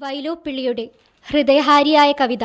വൈലോപ്പിള്ളിയുടെ ഹൃദയഹാരിയായ കവിത.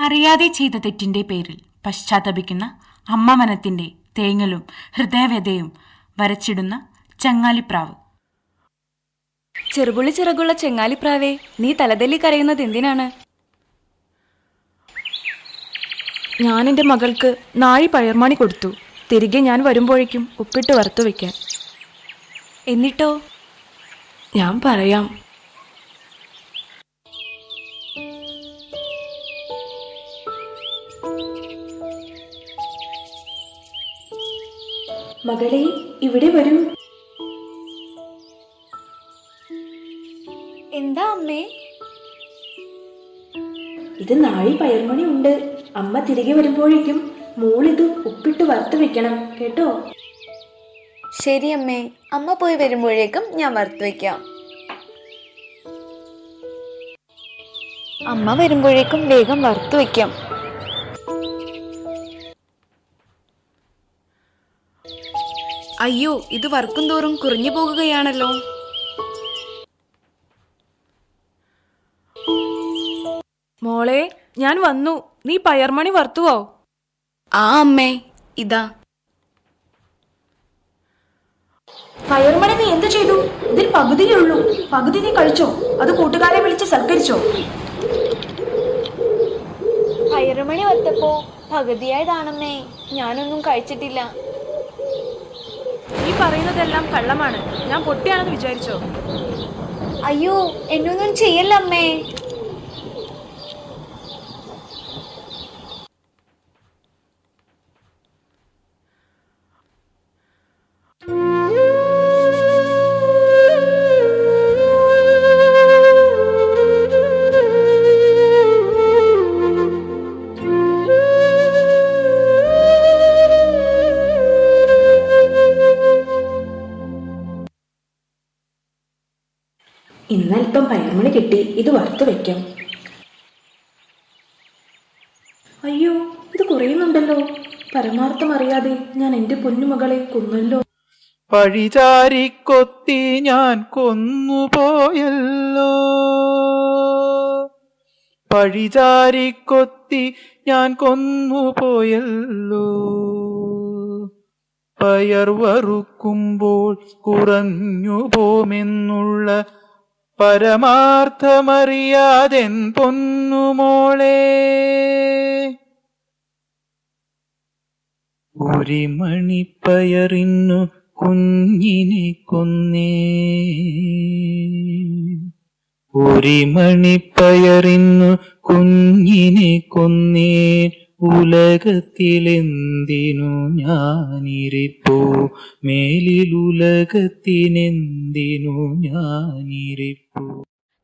അറിയാതെ ചെയ്ത തെറ്റിന്റെ പേരിൽ പശ്ചാത്തപിക്കുന്ന അമ്മ മനത്തിന്റെ തേങ്ങലും ഹൃദയവ്യതയും വരച്ചിടുന്ന ചങ്ങാലിപ്രാവ്. ചെറുപുള്ളി ചിറകുള്ള ചെങ്ങാലിപ്രാവേ, നീ തലതല്ലി കരയുന്നത് എന്തിനാണ്? ഞാൻ എൻ്റെ മകൾക്ക് നാഴി പയർമണി കൊടുത്തു. തിരികെ ഞാൻ വരുമ്പോഴേക്കും ഉപ്പിട്ട് വറുത്തു വയ്ക്കാൻ. എന്നിട്ടോ? ഞാൻ പറയാം. മകളെ, ഇവിടെ വരൂ. എന്താ അമ്മേ? ഇത് നാഴി പയർമണി ഉണ്ട്. അമ്മ തിരികെ വരുമ്പോഴേക്കും മോളിത് ഉപ്പിട്ട് വറുത്ത് വെക്കണം കേട്ടോ. ശരി അമ്മേ, അമ്മ പോയി വരുമ്പോഴേക്കും ഞാൻ വറുത്ത് വെക്കാം. അമ്മ വരുമ്പോഴേക്കും വേഗം വറുത്ത് വെക്കാം. അയ്യോ, ഇത് വറുക്കും തോറും കുറിഞ്ഞു പോകുകയാണല്ലോ. മോളെ, ഞാൻ വന്നു. നീ പയർമണി വറുത്തുവോ? ആ അമ്മേ, ഇതാ. പയർമണി നീ എന്ത് ചെയ്തു? ഇതിൽ പകുതിയേ ഉള്ളൂ. പകുതി നീ കഴിച്ചോ? അത് കൂട്ടുകാരെ വിളിച്ച് സൽക്കരിച്ചോ? പയറുമണി വറുത്തപ്പോ പകുതിയായതാണമ്മേ, ഞാനൊന്നും കഴിച്ചിട്ടില്ല. നീ പറയുന്നതെല്ലാം കള്ളമാണ്. ഞാൻ പൊട്ടിയാണെന്ന് വിചാരിച്ചോ? അയ്യോ, എന്നൊന്നും ചെയ്യല്ല അമ്മേ. ഇന്നൽപ്പം പയർമണി കിട്ടി. ഇത് വറുത്ത് വെക്കാം. അയ്യോ, ഇത് കുറയുന്നുണ്ടല്ലോ. പരമാർത്ഥം അറിയാതെ ഞാൻ എന്റെ പൊന്നുമകളെ കൊന്നല്ലോ. പഴിചാരിക്കൊത്തി ഞാൻ കൊന്നുപോയല്ലോ. പഴിചാരിക്കൊത്തി ഞാൻ കൊന്നുപോയല്ലോ. പയർ വറുക്കുമ്പോൾ കുറഞ്ഞു പോമെന്നുള്ള പരമാർത്ഥമറിയാതെൻ പൊന്നുമോളെ. ഒരു മണിപ്പയറിന്നു കുഞ്ഞിനെ കൊന്നേ. ഒരു മണിപ്പയറിന്നു കുഞ്ഞിനെ കൊന്നേ. ഉലകത്തിലെന്തിനു ഞാനിരിപ്പോ, മേലിൽ ഉലകത്തിനെന്തിനു ഞാനിരിപ്പോ.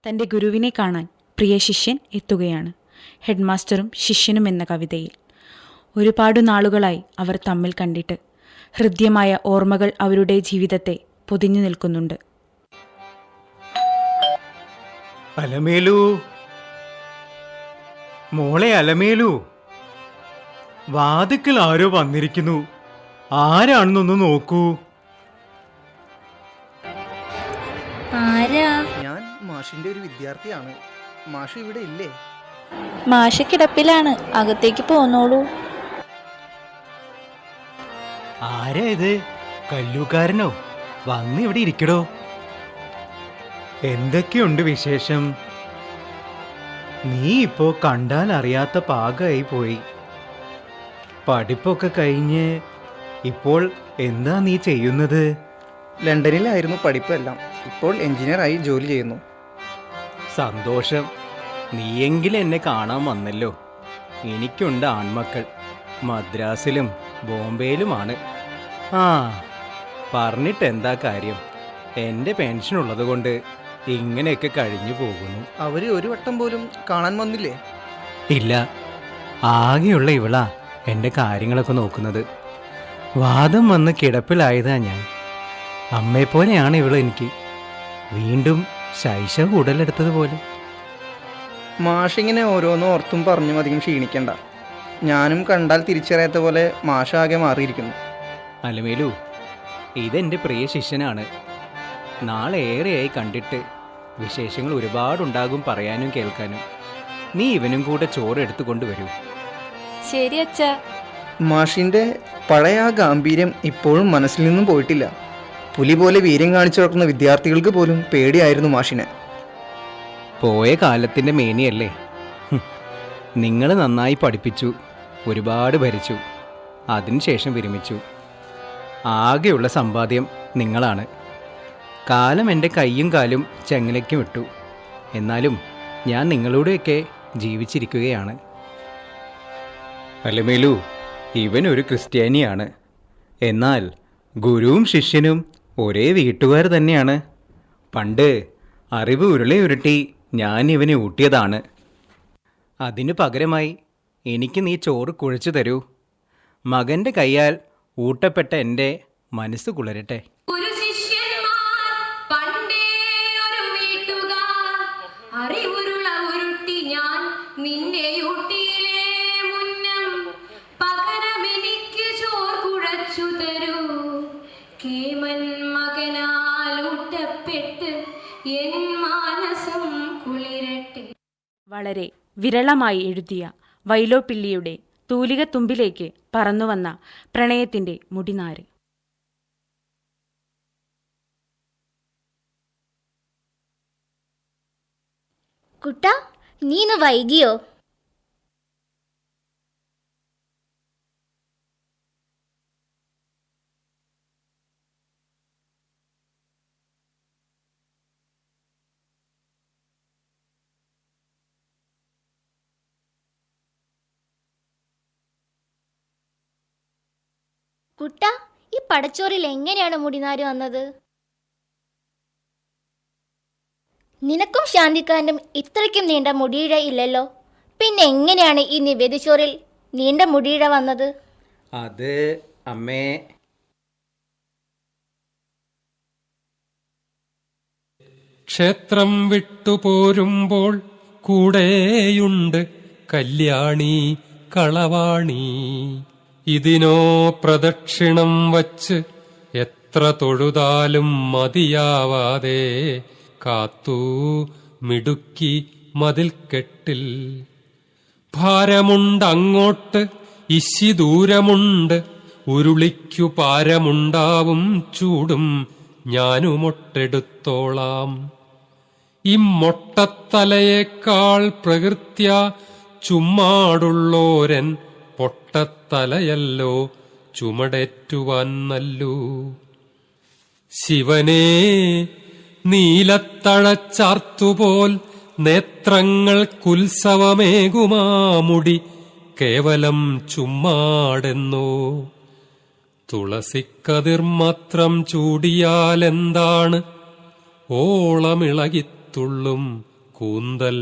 തൻ്റെ ഗുരുവിനെ കാണാൻ പ്രിയ ശിഷ്യൻ എത്തുകയാണ്. ഹെഡ് മാസ്റ്ററും ശിഷ്യനും എന്ന കവിതയിൽ. ഒരുപാട് നാളുകളായി അവർ തമ്മിൽ കണ്ടിട്ട്. ഹൃദ്യമായ ഓർമ്മകൾ അവരുടെ ജീവിതത്തെ പൊതിഞ്ഞു നിൽക്കുന്നുണ്ട്. അലമേലു, മോളെ അലമേലു, വാതിക്കൽ ആരോ വന്നിരിക്കുന്നു. ആരാണെന്നൊന്ന് നോക്കൂ. ആരാ? ഞാൻ മാഷിന്റെ ഒരു വിദ്യാർത്ഥിയാണ്. മാഷ് ഇവിടെ ഇല്ലേ? മാഷ് കിടപ്പിലാണ്, അകത്തേക്ക് പോന്നോളൂ. ആരാ ഇത്? കല്ലൂക്കാരനോ? വന്ന് ഇവിടെ ഇരിക്കടോ. എന്തൊക്കെയുണ്ട് വിശേഷം? നീ ഇപ്പോ കണ്ടാൽ അറിയാത്ത പാകമായി പോയി. പഠിപ്പൊക്കെ കഴിഞ്ഞ് ഇപ്പോൾ എന്താ നീ ചെയ്യുന്നത്? ലണ്ടനിലായിരുന്നു പഠിപ്പെല്ലാം. ഇപ്പോൾ എഞ്ചിനീയറായി ജോലി ചെയ്യുന്നു. സന്തോഷം. നീയെങ്കിലും എന്നെ കാണാൻ വന്നല്ലോ. എനിക്കുണ്ട് ആൺമക്കൾ. മദ്രാസിലും ബോംബെയിലുമാണ്. ആ, പറഞ്ഞിട്ട് എന്താ കാര്യം? എൻ്റെ പെൻഷൻ ഉള്ളതുകൊണ്ട് ഇങ്ങനെയൊക്കെ കഴിഞ്ഞു പോകുന്നു. അവര് ഒരു വട്ടം പോലും കാണാൻ വന്നില്ലേ? ഇല്ല, ആകെയുള്ള ഇവളാ എൻ്റെ കാര്യങ്ങളൊക്കെ നോക്കുന്നത്. വാദം വന്ന് കിടപ്പിലായതാ ഞാൻ. അമ്മയെപ്പോലെയാണ് ഇവൾ എനിക്ക്. വീണ്ടും ശൈശവ ഉടലെടുത്തതുപോലെ. മാഷിങ്ങനെ ഓരോന്നും ഓർത്തും പറഞ്ഞും അധികം ക്ഷീണിക്കണ്ട. ഞാനും കണ്ടാൽ തിരിച്ചറിയാത്ത പോലെ മാഷാകെ മാറിയിരിക്കുന്നു. അലമേലു, ഇതെൻ്റെ പ്രിയ ശിഷ്യനാണ്. നാളെ ഏറെയായി കണ്ടിട്ട്. വിശേഷങ്ങൾ ഒരുപാടുണ്ടാകും പറയാനും കേൾക്കാനും. നീ ഇവനും കൂടെ ചോറ് എടുത്തുകൊണ്ടുവരൂ. ശരി അച്ഛാ. മാഷിൻ്റെ പഴയ ആ ഗാംഭീര്യം ഇപ്പോഴും മനസ്സിൽ നിന്നും പോയിട്ടില്ല. പുലി പോലെ വീര്യം കാണിച്ചു നടക്കുന്ന വിദ്യാർത്ഥികൾക്ക് പോലും പേടിയായിരുന്നു മാഷിനെ. പോയ കാലത്തിൻ്റെ മേനിയല്ലേ. നിങ്ങൾ നന്നായി പഠിപ്പിച്ചു, ഒരുപാട് ഭരിച്ചു, അതിനുശേഷം വിരമിച്ചു. ആകെയുള്ള സമ്പാദ്യം നിങ്ങളാണ്. കാലം എൻ്റെ കൈയും കാലും ചെങ്ങലയ്ക്കും വിട്ടു. എന്നാലും ഞാൻ നിങ്ങളോടെയൊക്കെ ജീവിച്ചിരിക്കുകയാണ്. അലമേലു, ഇവനൊരു ക്രിസ്ത്യാനിയാണ്. എന്നാൽ ഗുരുവും ശിഷ്യനും ഒരേ വീട്ടുകാർ തന്നെയാണ്. പണ്ട് അറിവ് ഉരുളയുരുട്ടി ഞാൻ ഇവനെ ഊട്ടിയതാണ്. അതിനു പകരമായി എനിക്ക് നീ ചോറ് കുഴച്ചു തരൂ. മകൻ്റെ കൈയാൽ ഊട്ടപ്പെട്ട എൻ്റെ മനസ്സ് കുളിരട്ടെ. വളരെ വിരളമായി എഴുതിയ വൈലോപ്പിള്ളിയുടെ തൂലികത്തുമ്പിലേക്ക് പറന്നുവന്ന പ്രണയത്തിൻ്റെ മുടിനാര്. കുട്ടാ, നീന്ന് വൈകിയോ? കുട്ടാ, ഈ പടച്ചോറിൽ എങ്ങനെയാണ് മുടിനാര് വന്നത്? നിനക്കും ശാന്തിക്കാരനും ഇത്രയ്ക്കും നീണ്ട മുടിയിഴ ഇല്ലല്ലോ. പിന്നെ എങ്ങനെയാണ് ഈ നിവേദിച്ചോറിൽ നീണ്ട മുടിയിഴ വന്നത്? അത് അമ്മേ, ക്ഷേത്രം വിട്ടുപോരുമ്പോൾ കൂടെയുണ്ട് കല്യാണി കളവാണി. ഇതിനോ പ്രദക്ഷിണം വച്ച് എത്ര തൊഴുതാലും മതിയാവാതെ കാത്തു മിടുക്കി മതിൽക്കെട്ടിൽ. ഭാരമുണ്ടങ്ങോട്ട് ഇശി ദൂരമുണ്ട്, ഉരുളിക്കു പാരമുണ്ടാവും ചൂടും ഞാനുമൊട്ടെടുത്തോളാം. ഇമ്മൊട്ടത്തലയേക്കാൾ പ്രകൃത്യ ചുമ്മാടുള്ളോരൻ പൊട്ടത്തലയല്ലോ ചുമടേറ്റുവാൻ നല്ലൂ. ശിവനേ, നീലത്തഴച്ചാർത്തുപോൽ നേത്രങ്ങൾക്കുത്സവമേകുമാമുടി കേവലം ചുമ്മാടെന്നോ. തുളസിക്കതിർ മാത്രം ചൂടിയാലെന്താണ്, ഓളമിളകിത്തുള്ളും കൂന്തൽ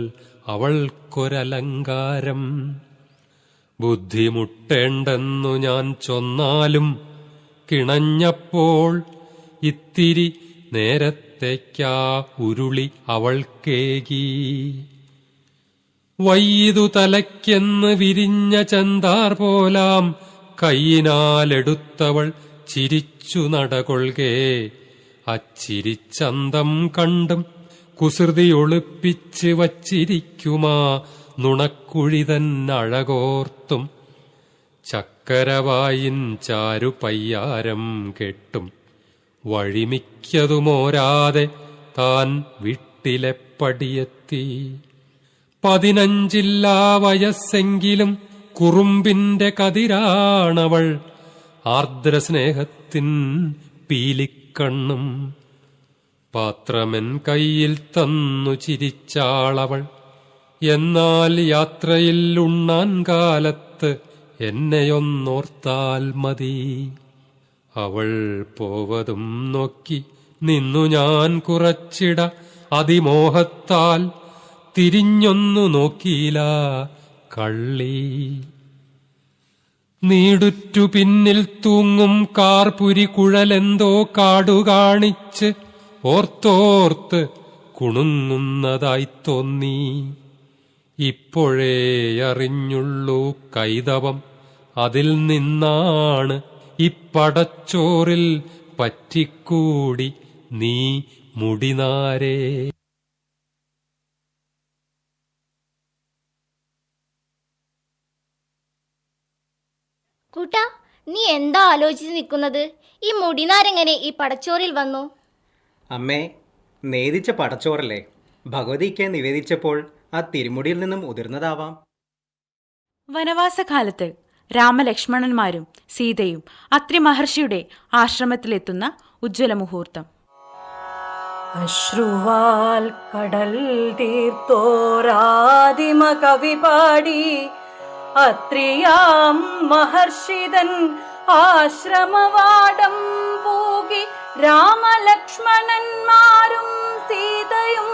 അവൾക്കൊരലങ്കാരം. ബുദ്ധിമുട്ടേണ്ടെന്നു ഞാൻ ചൊന്നാലും കിണഞ്ഞപ്പോൾ ഇത്തിരി നേരത്തേക്കാ ഉരുളി അവൾക്കേകി. വയ്യതു തലയ്ക്കെന്ന് വിരിഞ്ഞ ചന്താർ പോലാം കൈയിനാലെടുത്തവൾ ചിരിച്ചു നടകൊള്ളുകേ. അച്ചിരിച്ചന്തം കണ്ടും കുസൃതി ഒളിപ്പിച്ച് വച്ചിരിക്കുമാ നുണക്കുഴിതൻ അഴകോർത്തും. ചക്കരവായിൻ ചാരു പയ്യാരം കെട്ടും വഴിമിക്കതുമോരാതെ താൻ വീട്ടിലെ പടിയെത്തി. 15 വയസ്സെങ്കിലും കുറുമ്പിന്റെ കതിരാണവൾ, ആർദ്രസ്നേഹത്തിൻ പീലിക്കണ്ണും. പാത്രമെൻ കയ്യിൽ തന്നു ചിരിച്ചാളവൾ, എന്നാൽ യാത്രയിൽ ഉണ്ണാൻ കാലത്ത് എന്നെയൊന്നോർത്താൽ മതി. അവൾ പോവതും നോക്കി നിന്നു ഞാൻ കുറച്ചിട അതിമോഹത്താൽ. തിരിഞ്ഞൊന്നു നോക്കിയില്ല കള്ളി. നീടുറ്റു പിന്നിൽ തൂങ്ങും കാർപുരി കുഴലെന്തോ കാടുകാണിച്ച് ഓർത്തോർത്ത് കുണുങ്ങുന്നതായി തോന്നി. ഇപ്പോഴേ അറിഞ്ഞുള്ളൂ കൈതവം അതിൽ നിന്നാണ് ഇപ്പടച്ചോറിൽ പറ്റിക്കൂടി നീ മുടിനാരേ. കൂട്ടാ, നീ എന്താ ആലോചിച്ച് നിൽക്കുന്നത്? ഈ മുടിനാരെങ്ങനെ ഈ പടച്ചോറിൽ വന്നു? അമ്മേ, നേദിച്ച പടച്ചോറല്ലേ, ഭഗവതിക്ക് നിവേദിച്ചപ്പോൾ ആ തിരുമുടിയിൽ നിന്നും ഉതിർന്നതാവാം. വനവാസകാലത്ത് രാമലക്ഷ്മണന്മാരും സീതയും അത്രി മഹർഷിയുടെ ആശ്രമത്തിലെത്തുന്ന ഉജ്ജ്വല മുഹൂർത്തം. അശ്രുവാൽ കടൽ തീർത്തോരാദിമ കവി പാടി അത്രിയാം മഹർഷിതൻ ആശ്രമവാടം പൂകി രാമലക്ഷ്മണന്മാരും സീതയും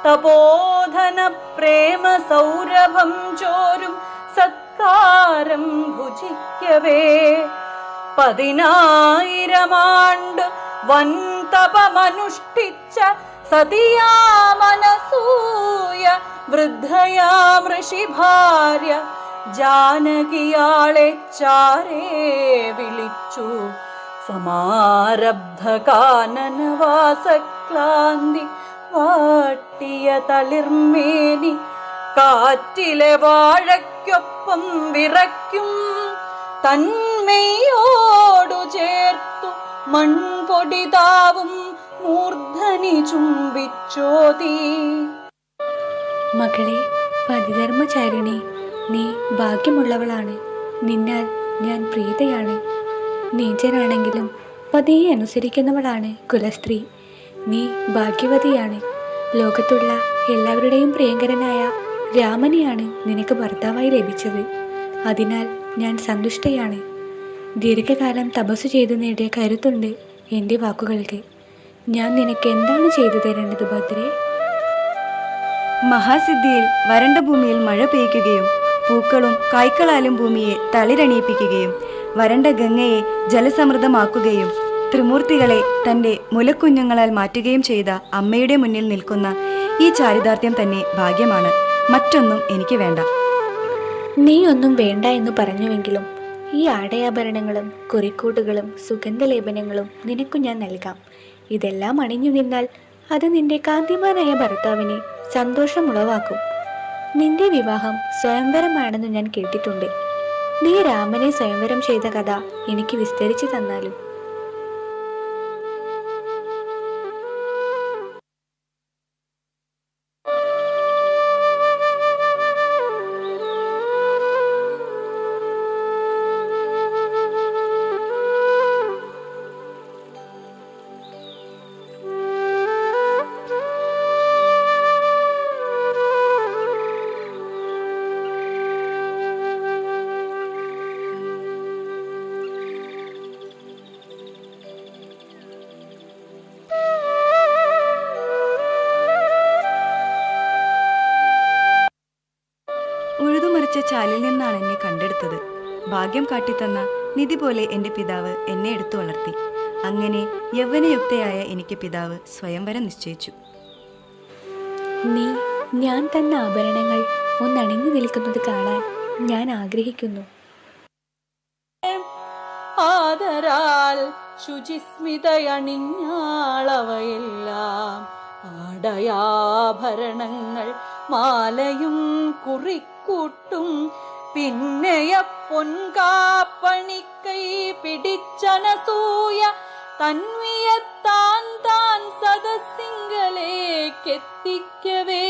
തപോധന പ്രേമ സൗരഭം ചോരും സത്കാരം ഭുജിക്കവേ 10,000 ആണ്ട് വൻ തപമനുഷ്ഠിച്ച സതിയാമനസൂയ വൃദ്ധയാം ഋഷിഭാര്യ ജാനകിയാളെ ചാരേ വിളിച്ചു. സമാരബ്ധ കാനനവാസക്ലാന്തി വാട്ടിയ തളിർമേനി കാറ്റിലെ വാഴയ്ക്കൊപ്പം വിറയ്ക്കും തന്മയോടു ചേർത്തു മൺപൊടിതാവും മൂർധനി ചുംബിച്ചോതി. മകളെ പതിധർമ്മചാരിണി, നീ ഭാഗ്യമുള്ളവളാണ്. നിന്നാൽ ഞാൻ പ്രീതയാണ്. നീചനാണെങ്കിലും പതിയെ അനുസരിക്കുന്നവളാണ് കുലസ്ത്രീ. നീ ഭാഗ്യവതിയാണ്. ലോകത്തുള്ള എല്ലാവരുടെയും പ്രിയങ്കരനായ രാമനെയാണ് നിനക്ക് ഭർത്താവായി ലഭിച്ചത്. അതിനാൽ ഞാൻ സന്തുഷ്ടയാണ്. ദീർഘകാലം തപസ്സു ചെയ്തു നേടിയ കരുത്തുണ്ട് എൻ്റെ വാക്കുകൾക്ക്. ഞാൻ നിനക്ക് എന്താണ് ചെയ്തു തരേണ്ടത് ഭദ്രേ? മഹാസിദ്ധിയിൽ വരണ്ട ഭൂമിയിൽ മഴ പെയ്യ്ക്കുകയും പൂക്കളും കായ്ക്കളാലും ഭൂമിയെ തളിരണിയിപ്പിക്കുകയും വരണ്ട ഗംഗയെ ജലസമൃദ്ധമാക്കുകയും ത്രിമൂർത്തികളെ തൻ്റെ മുലക്കുഞ്ഞുങ്ങളാൽ മാറ്റുകയും ചെയ്ത അമ്മയുടെ മുന്നിൽ നിൽക്കുന്ന ഈ ചാരിതാർത്ഥ്യം തന്നെ ഭാഗ്യമാണ്. മറ്റൊന്നും എനിക്ക് വേണ്ട. നീ ഒന്നും വേണ്ട എന്ന് പറഞ്ഞുവെങ്കിലും ഈ ആടയാഭരണങ്ങളും കുറിക്കൂട്ടുകളും സുഗന്ധലേപനങ്ങളും നിനക്കു ഞാൻ നൽകാം. ഇതെല്ലാം അണിഞ്ഞു നിന്നാൽ അത് നിന്റെ കാന്തിമാനായ ഭർത്താവിനെ സന്തോഷമുളവാക്കും. നിന്റെ വിവാഹം സ്വയംവരമാണെന്ന് ഞാൻ കേട്ടിട്ടുണ്ട്. നീ രാമനെ സ്വയംവരം ചെയ്ത കഥ എനിക്ക് വിസ്തരിച്ചു തന്നാലും. ഉഴുതുമറിച്ച ചാലിൽ നിന്നാണ് എന്നെ കണ്ടെടുത്തത്. ഭാഗ്യം കാട്ടിത്തന്ന നിധി പോലെ എൻ്റെ പിതാവ് എന്നെ എടുത്തു വളർത്തി. അങ്ങനെ യൗവനയുക്തയായ എനിക്ക് പിതാവ് സ്വയംവരം നിശ്ചയിച്ചു. നീ ഞാൻ തന്ന ആഭരണങ്ങൾ ഒന്നണിഞ്ഞു നിൽക്കുന്നത് കാണാൻ ഞാൻ ആഗ്രഹിക്കുന്നു. ആദരാൽ ശുചിസ്മിതയണിഞ്ഞാളവയെല്ലാം ആടയാഭരണങ്ങൾ മാലയും കുറിക്കൂട്ടും പിന്നെയ പൊൻകാപ്പണിക്കൈ പിടിച്ചനസൂയ തന്വിയത്താൻ താൻ സദസ്സിങ്കലേക്കെത്തിക്കവേ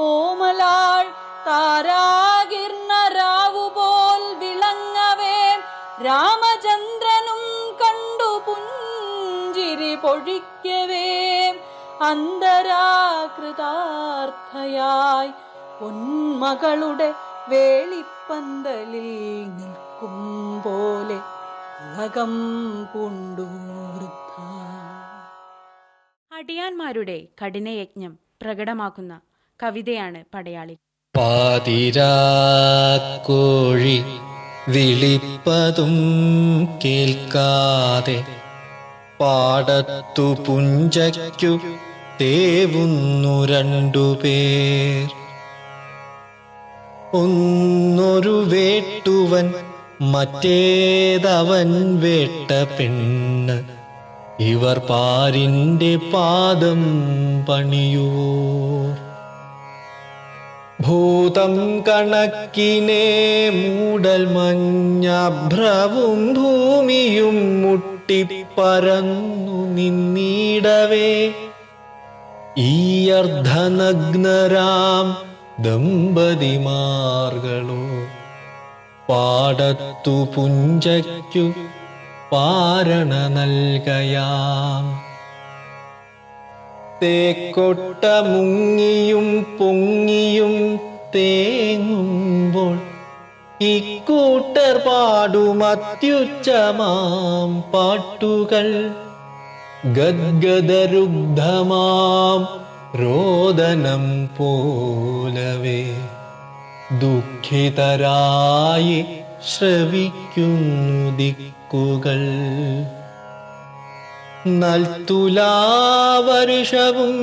ഓമലാൾ താരാകിർണരാവുപോൽ വിളങ്ങവേ രാമചന്ദ്രനും കണ്ടു പുഞ്ചിരി പൊഴിക്കവേ അന്തരാകൃതാർത്ഥയായി പൊന്മകളുടെ വേളിപ്പന്തലിൽ നിൽക്കും പോലെ ഉലകം പൂണ്ടു വൃദ്ധ. അടിയാന്മാരുടെ കഠിനയജ്ഞം പ്രകടമാക്കുന്ന കവിതയാണ് പടയാളി. പാതിരാക്കോഴി വിളിപ്പതും കേൾക്കാതെ പാടത്തു പുഞ്ചയ്ക്കു തേവുന്നു 2 പേർ. ഒന്നൊരു വേട്ടുവൻ മറ്റേതവൻ വേട്ട പെണ്ണ്. ഇവർ പാരിന്റെ പാദം പണിയുവോർ. ഭൂതം കണക്കിനെ മൂടൽ മഞ്ഞഭ്രവും ഭൂമിയും മുട്ടിപ്പരന്നു നിന്നിടവേ ഈ അർദ്ധനഗ്നരാം ദമ്പതിമാർകളോ പാടത്തു പുഞ്ചയ്ക്കു പാരണ നൽകയാം. തേക്കൊട്ട മുങ്ങിയും പൊങ്ങിയും തേങ്ങുമ്പോൾ ഇക്കൂട്ടർ പാടും അത്യുച്ചമാം പാട്ടുകൾ ഗദ്ഗദരുഗ്ധമാം രോദനം പോലവേ ദുഃഖിതരായി ശ്രവിക്കുന്നു ദിക്കുകൾ. നൽത്തുലാവർഷവും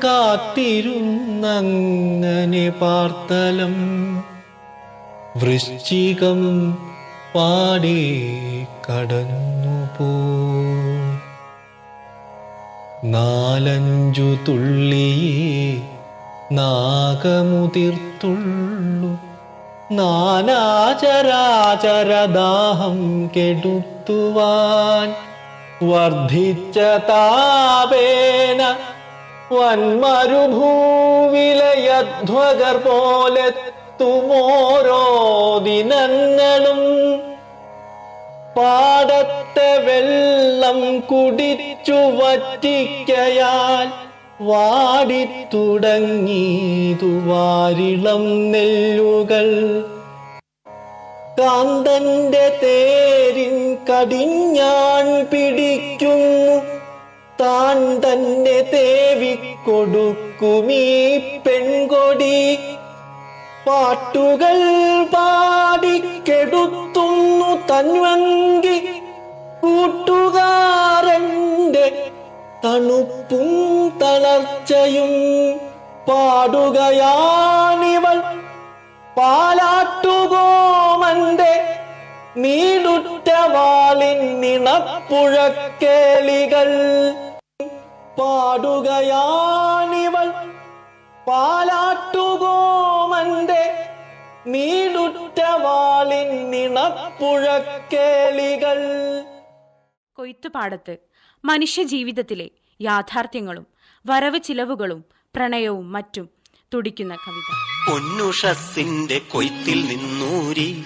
കാത്തിരുന്നങ്ങനെ പാർത്തലം വൃശ്ചികം പാടേ കടന്നുപോ. നാലഞ്ചു തുള്ളിയേ നാഗമുതിർത്തുള്ളു നാനാചരാചരദാഹം കെടുത്തുവാൻ വർദ്ധിച്ച താപേന വന്മരുഭൂവിലയധ്വഗർ പോലെത്തുമോരോ ദിനങ്ങളും. പാടത്തെ വെള്ളം കുടിച്ചു വറ്റിക്കയാൽ വാടിത്തുടങ്ങിയതു വാരിളം നെല്ലുകൾ. കാന്തന്റെ തേരിൻ കടിഞ്ഞാൺ പിടിക്കുന്നു താൻ തന്നെ തേവിക്കൊടുക്കുമീ പെൺകൊടി. പാട്ടുകൾ പാടിക്കെടുത്തുന്നു തന്വങ്കി കൂട്ടുകാരന്റെ തണുപ്പും തളർച്ചയും. പാടുകയാണിവൾ പാലാട്ടുകോമന്റെ മീടുറ്റ വാളിൻ നിണപ്പുഴക്കേളികൾ. പാടുകയാണിവൾ പാലാട്ടുകോമന്റെ മീടുറ്റ വാളിൻ നിണപ്പുഴക്കേളികൾ. കൊയ്ത്തുപാടത്ത് മനുഷ്യജീവിതത്തിലെ യാഥാർത്ഥ്യങ്ങളും വരവ് ചിലവുകളും പ്രണയവും മറ്റും തുടിക്കുന്ന കവിത. പൊന്നുഷസിന്റെ കൊയ്ത്തിൽ നിന്നൂരി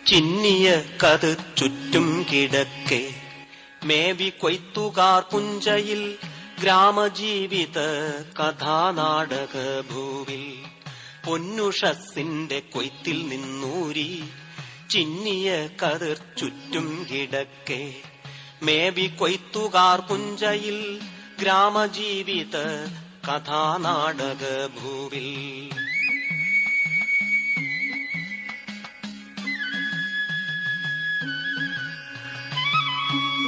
ചിന്നിയ കത് ചുറ്റും കിടക്കെ മേബി കൊയ്ത്തുകാർ പുഞ്ചയിൽ ഗ്രാമജീവിത കഥാനാടക ഭൂവിൽ. പൊന്നുഷസിന്റെ കൊയ്ത്തിൽ നിന്നൂരി ചിന്നിയ കതിർ ചുറ്റും കിടക്കെ മേബി കൊയ്ത്തുകാർ പുഞ്ചയിൽ ഗ്രാമജീവിത കഥാനാടക ഭൂവിൽ.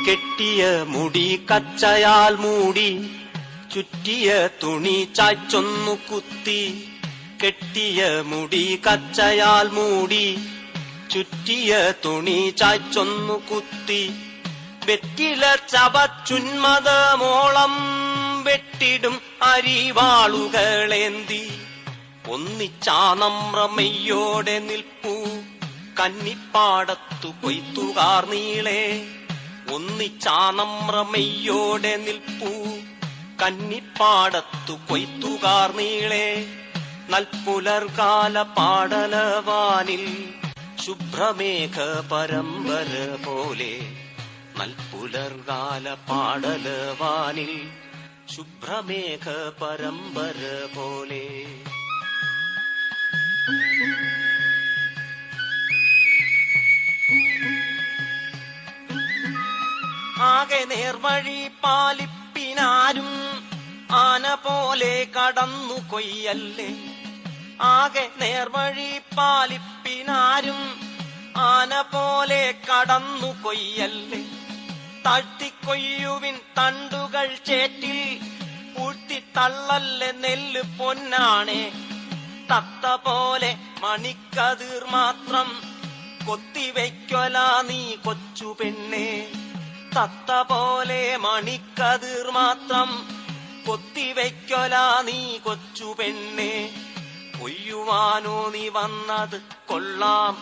കെട്ടിയ മുടി കച്ചയാൽ മൂടി ചുറ്റിയ തുണി ചായ്ച്ചൊന്നു കുത്തി. കെട്ടിയ മുടി കച്ചയാൽ മൂടി ചുറ്റിയ തുണി ചായ്ച്ചൊന്നു കുത്തി. വെറ്റില ചവച്ചുന്മതമോളം വെട്ടിടും അരിവാളുകളേന്തി. ഒന്നിച്ചാനമ്രമയ്യോടെ നിൽപ്പൂ കന്നിപ്പാടത്തു കൊയ്ത്തുകാർ നീളെ. ഒന്നിച്ചാനമ്രമയ്യോടെ നിൽപ്പൂ കന്നിപ്പാടത്തു കൊയ്ത്തുകാർ നീളെ. നൽപുലർകാല പാടലവാനിൽ ശുഭ്രമേഘ പരമ്പര പോലെ. നൽപുലർകാല പാടലവാനിൽ ശുഭ്രമേഘ പരമ്പര പോലെ. ആകെ നേർവഴി പാലിപ്പിനാരും ആന പോലെ കടന്നു കൊയ്യല്ലേ. ആകെ നേർവഴി പാലിപ്പിനാരും ആന പോലെ കടന്നു കൊയ്യല്ലേ. താഴ്ത്തിക്കൊയ്യുവിൻ തണ്ടുകൾ ചേറ്റിൽ പൂഴ്ത്തിത്തള്ളല്ലേ നെല്ല് പൊന്നാണേ. തത്ത പോലെ മണിക്കതിർ മാത്രം കൊത്തിവെക്കൊല നീ കൊച്ചു പെണ്ണേ. തത്ത പോലെ മണിക്കതിർ മാത്രം കൊത്തിവെക്കൊല നീ കൊച്ചു പെണ്ണേ. കൊയ്യുവാനോ നീ വന്നത് കൊള്ളാം,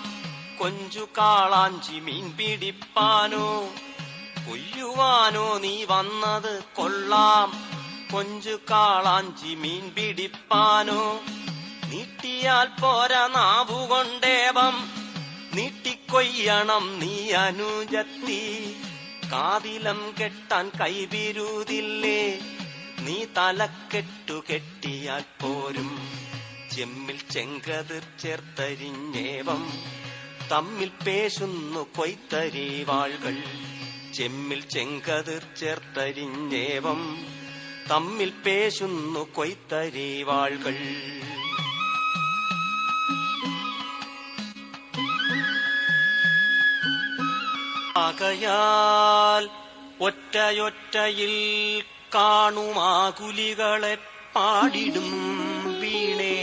കൊഞ്ചു കാളാഞ്ചി മീൻ പിടിപ്പാനോ. കൊയ്യുവാനോ നീ വന്നത് കൊള്ളാം, കൊഞ്ചു കാളാഞ്ചി മീൻ പിടിപ്പാനോ. നീട്ടിയാൽ പോരാ നാവുകൊണ്ടേവം, നീട്ടിക്കൊയ്യണം നീ അനുജത്തി. കാതിലം കെട്ടാൻ കൈവിരുതില്ലേ, നീ തലക്കെട്ടു കെട്ടിയാൽ പോരും. ചെമ്മിൽ ചെങ്കതിർ ചേർത്തരിഞ്ഞേവം, തമ്മിൽ പേശുന്നു കൊയ്ത്തരിവാൾകൾ. ചെമ്മിൽ ചെങ്കതിർ ചേർത്തരിഞ്ഞേവം, തമ്മിൽ പേശുന്നു കൊയ്ത്തരിവാൾകൾ. ആകയാൽ ഒറ്റയൊറ്റയിൽ കാണുമാകുലികളെ പാടിടും വീണേ.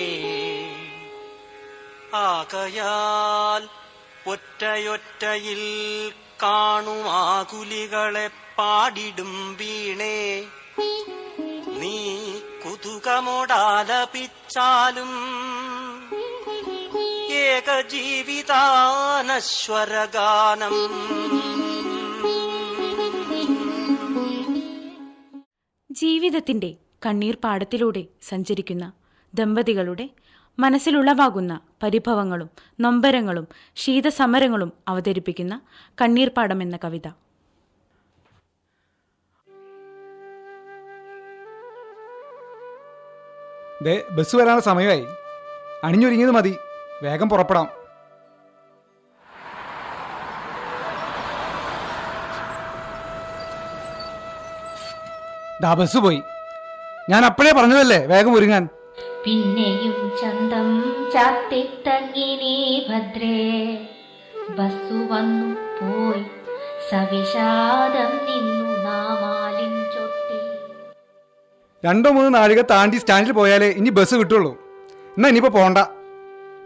ആകയാൽ ഒറ്റയൊറ്റയിൽ കാണുമാകുലികളെ പാടിടും വീണേ. നീ കുതുകമോടാലപിച്ചാലും ഏകജീവിതാനശ്വരഗാനം. ജീവിതത്തിൻ്റെ കണ്ണീർ പാടത്തിലൂടെ സഞ്ചരിക്കുന്ന ദമ്പതികളുടെ മനസ്സിലുളവാകുന്ന പരിഭവങ്ങളും നൊമ്പരങ്ങളും ശീതസമരങ്ങളും അവതരിപ്പിക്കുന്ന കണ്ണീർപ്പാടം എന്ന കവിത. ബസ് വരാനുള്ള സമയമായി. അണിഞ്ഞൊരുങ്ങിയത് മതി, വേഗം പുറപ്പെടാം. ബസ് പോയി. ഞാൻ അപ്പോഴേ പറഞ്ഞതല്ലേ വേഗം ഒരുങ്ങാൻ. പിന്നെയും ചന്തം ചാത്തിത്തങ്ങിനീ ഭദ്രേ, ബസ്സു വന്നു പോയി സവിഷാദം നിന്നു നാമാലിൻ ചൊട്ടി. 2-3 നാഴിക താണ്ടി സ്റ്റാൻഡിൽ പോയാലേ ഇനി ബസ് കിട്ടുള്ളൂ. എന്നാ ഇനിയിപ്പോ പോണ്ട.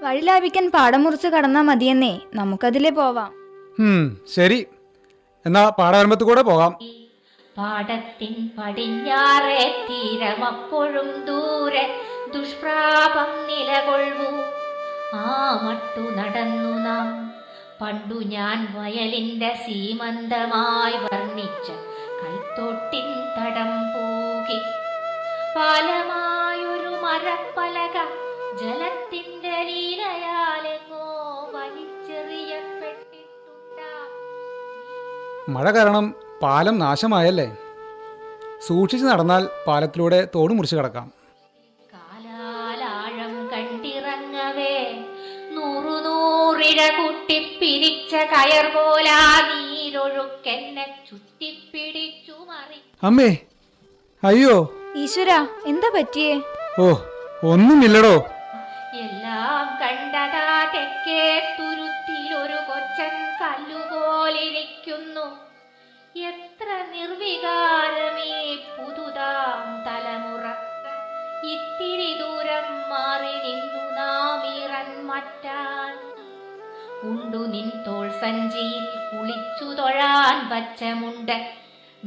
വഴി ലാഭിക്കാൻ പാടം മുറിച്ച് കടന്നാ മതിയെന്നേ, നമുക്കതിലേ പോവാം. ശരി, എന്നാ പാടവരമ്പത്ത് കൂടെ പോകാം. പാടത്തിൻ പടിഞ്ഞാറേ തീരമപ്പോഴും ദൂരെ ദുഷ്പ്രാപം നിലകൊള്ളൂ. ആ മട്ടു നടന്നു നാം പണ്ടു ഞാൻ വയലിന്റെ സീമന്തമായി വർണ്ണിച്ച കൈത്തോട്ടിൻ തടം പൂകി. പാലമായൊരു മരപ്പലക ജലത്തിന്റെ ലീലയാലെങ്ങോ വലിച്ചെറിയപ്പെട്ടിട്ടുണ്ടാം. മഴ കാരണം പാലം നാശമായല്ലേ. സൂക്ഷിച്ചു നടന്നാൽ പാലത്തിലൂടെ തോട് മുറിച്ച് കിടക്കാം. കാലാലാഴം കണ്ടിറങ്ങവേ നൂറിഴ കുട്ടിപ്പിരിച്ച കയർ പോലാ നീരൊഴുക്കെന്നെ ചുറ്റിപ്പിടിച്ചു മറി. അമ്മേ, അയ്യോ ഈശ്വര, എന്താ പറ്റിയേ? ഓ, ഒന്നുമില്ലടോ. എല്ലാം കണ്ടതാ തെക്കേ തുരുത്തിലൊരു കൊച്ചൻ കല്ലുപോലിരിക്കുന്നു. എത്ര നിർവികാരമേ പുതുതാം തലമുറ. ഇത്തിരി ദൂരം മാറി നിന്നു നാം ഇറൻ മറ്റാൻ. ഉണ്ടു നിൻ തോൾ സഞ്ചിയിൽ കുളിച്ചു തൊഴാൻ വച്ചമുണ്ട്.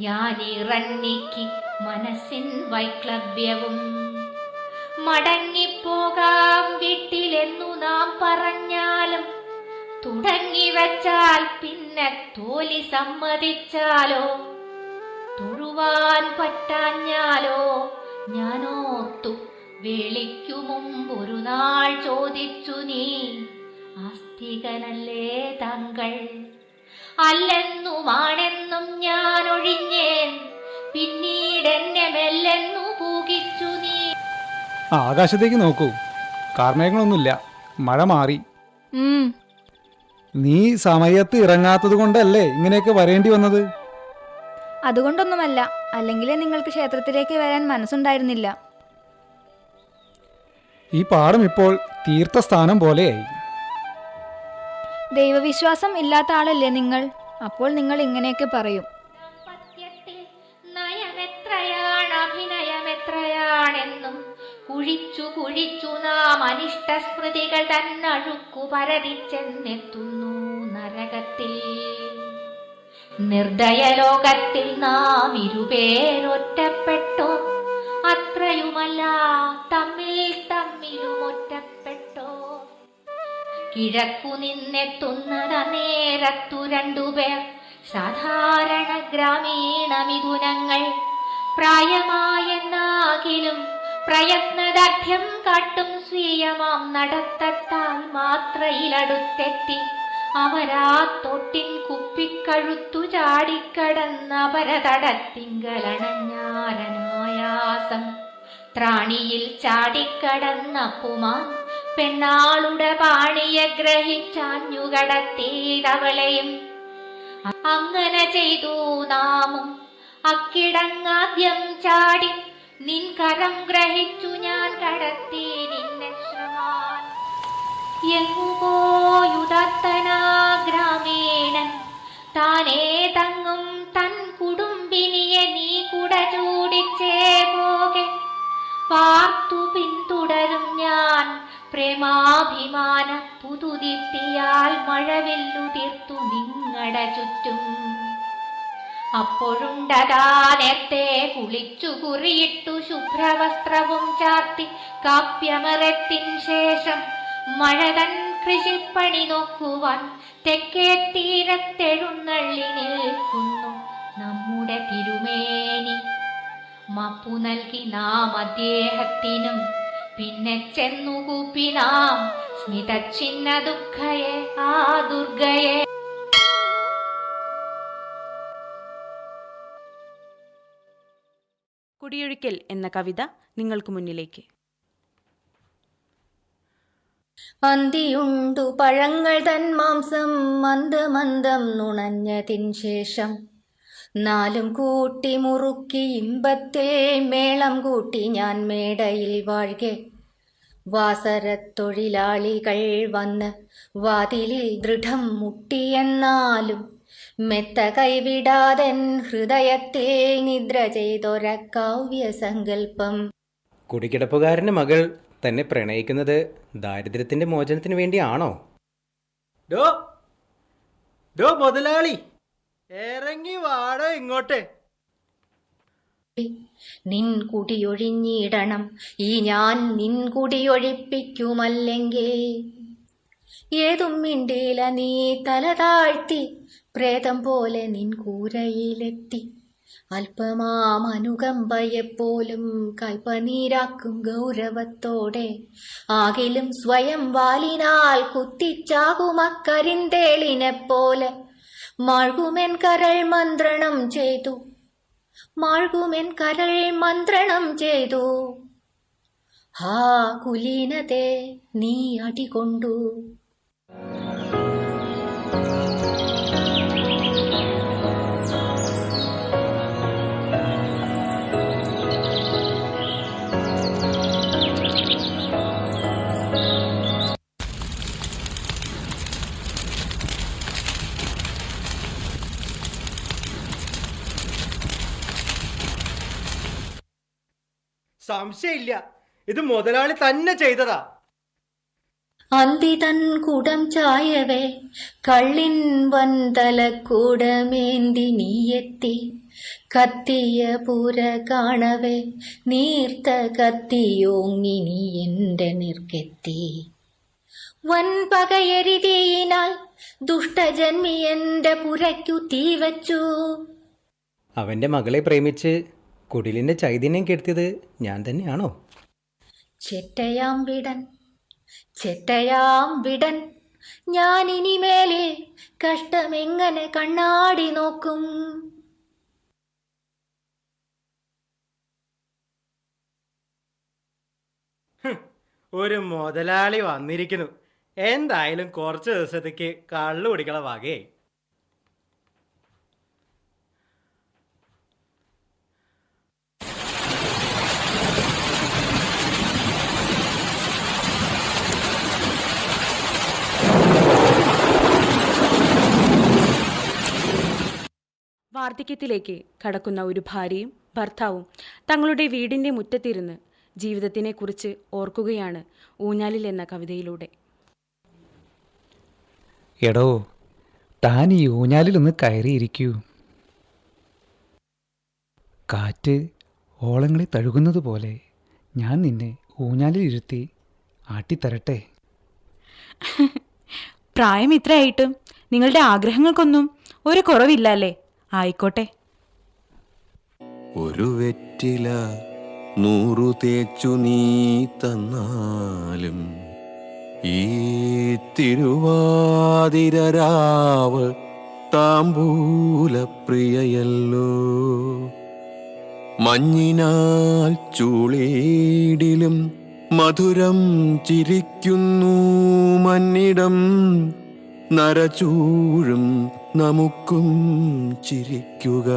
ഞാൻ ഇറന്നിക്ക് മനസ്സിൻ വൈക്ലഭ്യവും. മടങ്ങിപ്പോകാം വീട്ടിലെന്നു നാം പറഞ്ഞാലും തുടങ്ങി വച്ചാൽ പിന്നെ തോലി സമ്മതിച്ചാലോ തൊഴുവാൻ പറ്റാഞ്ഞാലോ. ഞാനോർത്തു വേളിക്കു മുമ്പൊരു നാൾ ചോദിച്ചു നീ ആസ്തികനല്ലേ താങ്കൾ. അല്ലെന്നുമാണെന്നും ഞാൻ ഒഴിഞ്ഞേൻ, പിന്നീടെന്നെ മെല്ലെന്നു പൂകിച്ചു നീ. ആകാശത്തേക്ക് നോക്കൂ, കാർമേഘങ്ങളൊന്നുമില്ല, മഴ മാറി. നീ സമയത്ത് ഇറങ്ങാത്തത് കൊണ്ടല്ലേ ഇങ്ങനെയൊക്കെ വരേണ്ടി വന്നത്? അതുകൊണ്ടൊന്നുമല്ല, അല്ലെങ്കിലേ നിങ്ങൾക്ക് ക്ഷേത്രത്തിലേക്ക് വരാൻ മനസ്സുണ്ടായിരുന്നില്ല. ഈ പാടം ഇപ്പോൾ തീർത്ഥസ്ഥാനം പോലെയായി. ദൈവവിശ്വാസം ഇല്ലാത്ത ആളല്ലേ നിങ്ങൾ? അപ്പോൾ നിങ്ങൾ ഇങ്ങനെയൊക്കെ പറയും. നയമെത്രയാണ് അഭിനയമെത്രയാണെന്നും കുഴിച്ചു കുഴിച്ചു നാം അനിഷ്ട സ്മൃതികൾ തന്നഴുക്കു പരതിച്ചെന്നെത്തുന്നു നരകത്തിൽ. നിർദ്ദയലോകത്തിൽ നാം ഇരുപേരൊറ്റപ്പെട്ടോ, അത്രയുമല്ല തമ്മിൽ തമ്മിലും ഒറ്റപ്പെട്ടു. കിഴക്കു നിന്നെത്തുന്നത് നേരത്തു രണ്ടുപേർ സാധാരണ ഗ്രാമീണ മിഥുനങ്ങൾ. പ്രായമായെന്നാകിലും പ്രയത്നദാർഢ്യം കാട്ടും സ്വീയമാം നടത്തത്താൽ മാത്രയിലടുത്തെത്തി അവരാ തോട്ടിൻ കുപ്പിക്കഴുത്തു ചാടിക്കടന്ന പരതടത്തിങ്കലണഞ്ഞാരനായാസം. ത്രാണിയിൽ ചാടിക്കടന്ന പുമാൻ പെണ്ണാളുടെ പാണിയെ ഗ്രഹിച്ചാഞ്ഞുകടത്തിയവളെയും. അങ്ങനെ ചെയ്തു നാമും അക്കിടങ്ങാദ്യം ചാടി നിൻ കരം ഗ്രഹിച്ചു ഞാൻ കടത്തി നിന്നെ ശ്രമാൻ. എങ്ങുപോയുദത്തനാ ഗ്രാമീണൻ താനേ തങ്ങും തൻ കുടുംബിനിയെ നീ കുട ചൂടിച്ചേ പോകെ പാർത്തു പിന്തുടരും ഞാൻ പ്രേമാഭിമാന പുതുതിർത്തിയാൽ മഴവില്ലു തീർത്തു നിങ്ങളുടെ ചുറ്റും. അപ്പോഴുണ്ടതാ നേരത്തെ കുളിച്ചു കുറിയിട്ടു ശുഭ്രവസ്ത്രവും ചാർത്തി കാപ്യമറത്തിൻ ശേഷം മഴതൻ കൃഷിപ്പണി നോക്കുവാൻ തെക്കേ തീരത്തെഴുന്നള്ളി നിൽക്കുന്നു നമ്മുടെ തിരുമേനി. മാപ്പു നൽകി നാം അദ്ദേഹത്തിനും പിന്നെ ചെന്നുകൂപ്പി നാം സ്മിതച്ചിഹ്ന ദുഃഖയെ ആ ദുർഗയെ. കുടിയൊഴിക്കൽ എന്ന കവിത നിങ്ങൾക്ക് മുന്നിലേക്ക്. അന്തിയുണ്ടു പഴങ്ങൾ തൻ മാംസം മന്ദമന്ദം നുണഞ്ഞതിൻ ശേഷം നാലും കൂട്ടി മുറുക്കി ഇമ്പത്തിൽ മേളം കൂട്ടി ഞാൻ മേടയിൽ വാഴ്കെ. വാസരത്തൊഴിലാളികൾ വന്ന് വാതിലിൽ ദൃഢം മുട്ടിയെന്നാലും മെത്ത കൈവിടാതൻ ഹൃദയത്തിൽ നിദ്ര ചെയ്തൊര കാവ്യസങ്കല്പം. കുടിക്കിടപ്പുകാരൻ്റെ മകൾ തന്നെ പ്രണയിക്കുന്നത് ദാരിദ്ര്യത്തിൻ്റെ മോചനത്തിന് വേണ്ടിയാണോ? ഡോ ഡോ മുതലാളി, ഇറങ്ങി വാടോ ഇങ്ങോട്ട്. നിൻ കുടിയൊഴിഞ്ഞിടണം ഈ ഞാൻ നിൻ കുടിയൊഴിപ്പിക്കുമല്ലെങ്കിൽ. ഏതും മിണ്ടിയില നീ തല താഴ്ത്തി പ്രേതം പോലെ നിൻ കൂരയിലെത്തി. അല്പമാം അനുകമ്പയെപ്പോലും കൽപ്പനീരാക്കും ഗൗരവത്തോടെ ആകിലും സ്വയം വാലിനാൽ കുത്തിച്ചാകുമക്കരിന്തേളിനെ പോലെ മാഴ്കുമെൻ കരൾ മന്ത്രണം ചെയ്തു, മാഴ്കുമെൻ കരൾ മന്ത്രണം ചെയ്തു. ഹാ കുലീനതേ നീ അടികൊണ്ടു. സംശയമില്ല, ഇത് മുതലാളി തന്നെ ചെയ്തതാ. അന്തി തൻ കുടം ചായവേ കള്ളിൻ വൻതലക്കൂടമേന്തി നീയെത്തി. കത്തിയ പുര കാണവേ നീർത്ത കത്തിയോങ്ങി നീ എന്റെ നിർക്കെത്തി. വൻപകയരിതീനാൽ ദുഷ്ടജന്മി എന്റെ പുരയ്ക്കു തീവച്ചു. അവൻ്റെ മകളെ പ്രേമിച്ച് കുടിലിൻ്റെ ചൈതന്യം കെടുത്തിയത് ഞാൻ തന്നെയാണോ? ചെറ്റയാം വിടൻ, ചെറ്റയാം വിടൻ, ഞാൻ ഇനിമേലിൽ കഷ്ടമെങ്ങനെ കണ്ണാടി നോക്കും. ഒരു മുതലാളി വന്നിരിക്കുന്നു. എന്തായാലും കുറച്ച് ദിവസത്തേക്ക് കള്ളു കുടിക്കണ വകേ. വാർദ്ധക്യത്തിലേക്ക് കടക്കുന്ന ഒരു ഭാര്യയും ഭർത്താവും തങ്ങളുടെ വീടിൻ്റെ മുറ്റത്തിരുന്ന് ജീവിതത്തിനെക്കുറിച്ച് ഓർക്കുകയാണ് ഊഞ്ഞാലിൽ എന്ന കവിതയിലൂടെ. എടോ, താൻ ഈ ഊഞ്ഞാലിലൊന്ന് കയറിയിരിക്കൂ. കാറ്റ് ഓളങ്ങളെ തഴുകുന്നത് പോലെ ഞാൻ നിന്നെ ഊഞ്ഞാലിലിരുത്തി ആട്ടിത്തരട്ടെ. പ്രായം ഇത്രയായിട്ടും നിങ്ങളുടെ ആഗ്രഹങ്ങൾക്കൊന്നും ഒരു കുറവില്ല അല്ലേ? ആയിക്കോട്ടെ. ഒരു വെറ്റില 100 തേച്ചു നീ തന്നാലും ഈ തിരുവാതിരരാവ് താമ്പൂലപ്രിയയല്ലോ. മഞ്ഞിനാൽ ചൂളേടിലും മധുരം ചിരിക്കുന്നു മന്നിടം, നരചൂഴും നമുക്കും ചിരിക്കുക.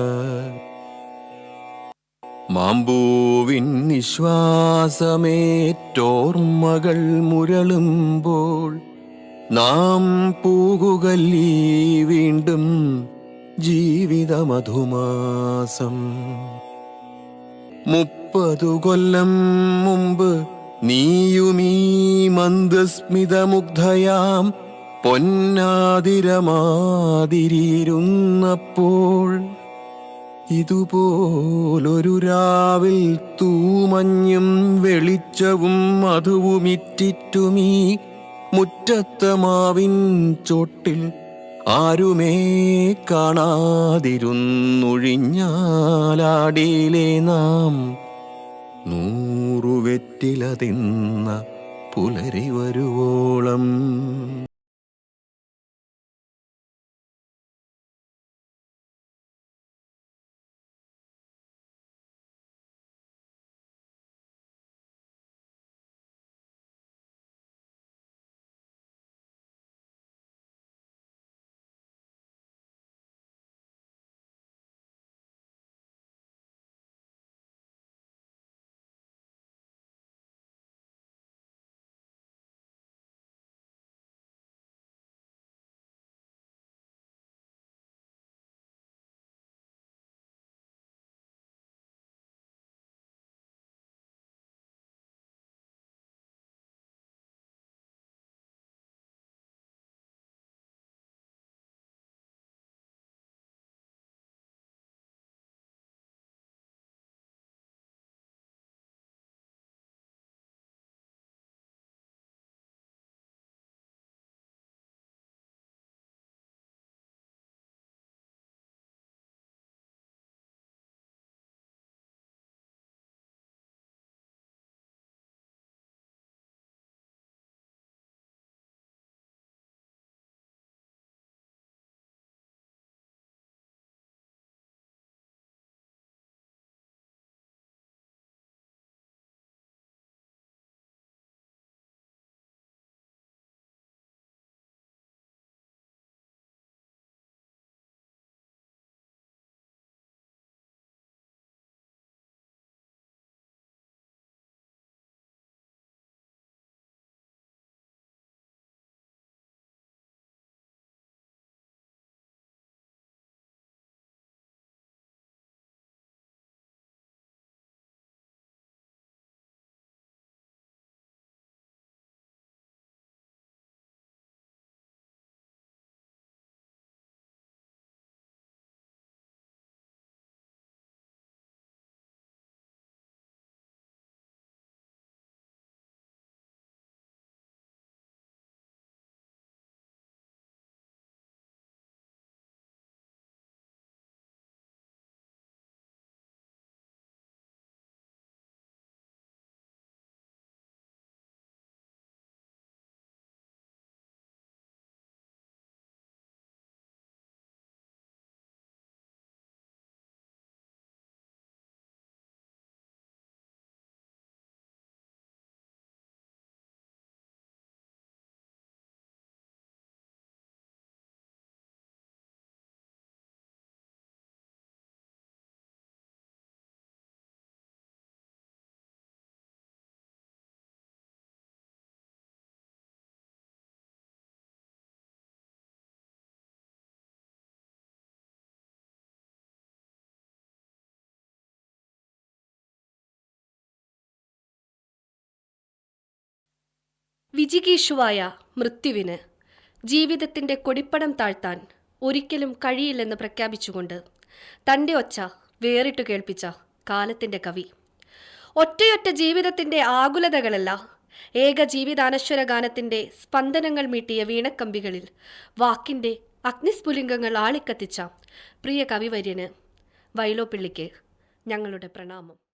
മാമ്പൂവിൻ നിശ്വാസമേറ്റോർമ്മകൾ മുരളുമ്പോൾ നാം പൂകുകല്ലീ വീണ്ടും ജീവിതമധുമാസം. 30 കൊല്ലം മുമ്പ് നീയുമീ മന്ദസ്മിതമുഗ്ധയാം പൊന്നാതിരമാതിരിയിരുന്നപ്പോൾ ഇതുപോലൊരു രാവിൽ തൂമഞ്ഞും വെളിച്ചവും മധുവുമിറ്റിറ്റുമീ മുറ്റത്തെ മാവിൻ ചോട്ടിൽ ആരുമേ കാണാതിരുന്നൊഴിഞ്ഞാലാടിയിലെ നാം 100 വെറ്റില തിന്ന പുലരി വരുവോളം. വിജിഗീഷുവായ മൃത്യുവിന് ജീവിതത്തിൻ്റെ കൊടിപ്പടം താഴ്ത്താൻ ഒരിക്കലും കഴിയില്ലെന്ന് പ്രഖ്യാപിച്ചുകൊണ്ട് തൻ്റെ ഒച്ച വേറിട്ടു കേൾപ്പിച്ച കാലത്തിൻ്റെ കവി. ഒറ്റയൊറ്റ ജീവിതത്തിൻ്റെ ആകുലതകളല്ല, ഏക ജീവിതാനശ്വര ഗാനത്തിൻ്റെ സ്പന്ദനങ്ങൾ മീട്ടിയ വീണക്കമ്പികളിൽ വാക്കിൻ്റെ അഗ്നിസ്ഫുലിംഗങ്ങൾ ആളിക്കത്തിച്ച പ്രിയ കവിവര്യന് വൈലോപ്പിള്ളിക്ക് ഞങ്ങളുടെ പ്രണാമം.